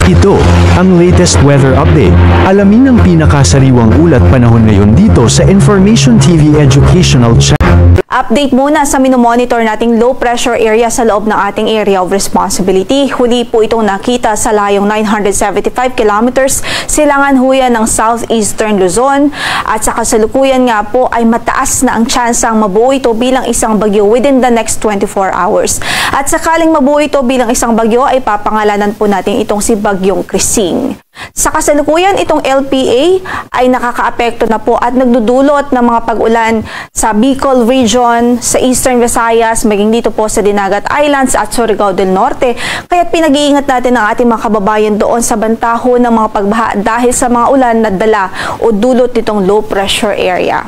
Ito ang latest weather update. Alamin ang pinakasariwang ulat panahon ngayon dito sa Information TV Educational Channel. Update muna sa minomonitor nating low pressure area sa loob ng ating area of responsibility. Huli po itong nakita sa layong 975 kilometers silangan huyan ng southeastern Luzon at sa kasalukuyan nga po ay mataas na ang tsansang mabuo ito bilang isang bagyo within the next 24 hours. At sakaling mabuo ito bilang isang bagyo ay papangalanan po natin itong si Bagyong Krising. Sa kasalukuyan, itong LPA ay nakakaapekto na po at nagdudulot ng mga pag-ulan sa Bicol Region, sa Eastern Visayas, maging dito po sa Dinagat Islands at Surigao del Norte. Kaya pinag-iingat natin ang ating mga kababayan doon sa bantaho ng mga pagbaha dahil sa mga ulan na dala o dulot nitong low pressure area.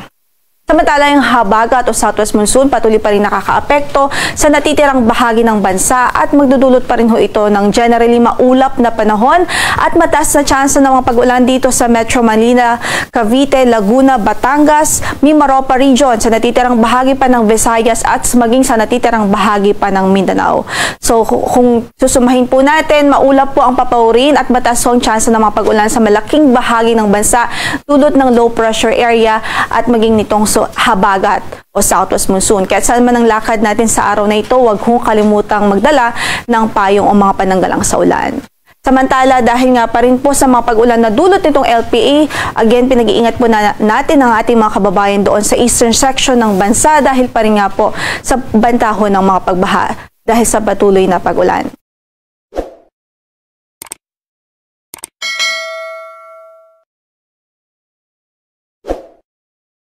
Samantala, yung habagat o southwest monsoon patuloy pa rin nakakaapekto sa natitirang bahagi ng bansa at magdudulot pa rin ho ito ng generally maulap na panahon at mataas na tsansa ng mga pag-ulan dito sa Metro Manila, Cavite, Laguna, Batangas, Mimaropa Region, sa natitirang bahagi pa ng Visayas at maging sa natitirang bahagi pa ng Mindanao. So kung susumahin po natin, maulap po ang papaurin at mataas ang tsansa ng mga pag-ulan sa malaking bahagi ng bansa dulot ng low pressure area at maging nitong habagat o southwest monsoon. Kaya saan man ang lakad natin sa araw na ito, huwag kong kalimutang magdala ng payong o mga pananggalang sa ulan. Samantala, dahil nga pa rin po sa mga pag-ulan na dulot nitong LPA, again, pinag-iingat po natin ang ating mga kababayan doon sa eastern section ng bansa dahil pa rin nga po sa bantaho ng mga pagbaha dahil sa patuloy na pag-ulan.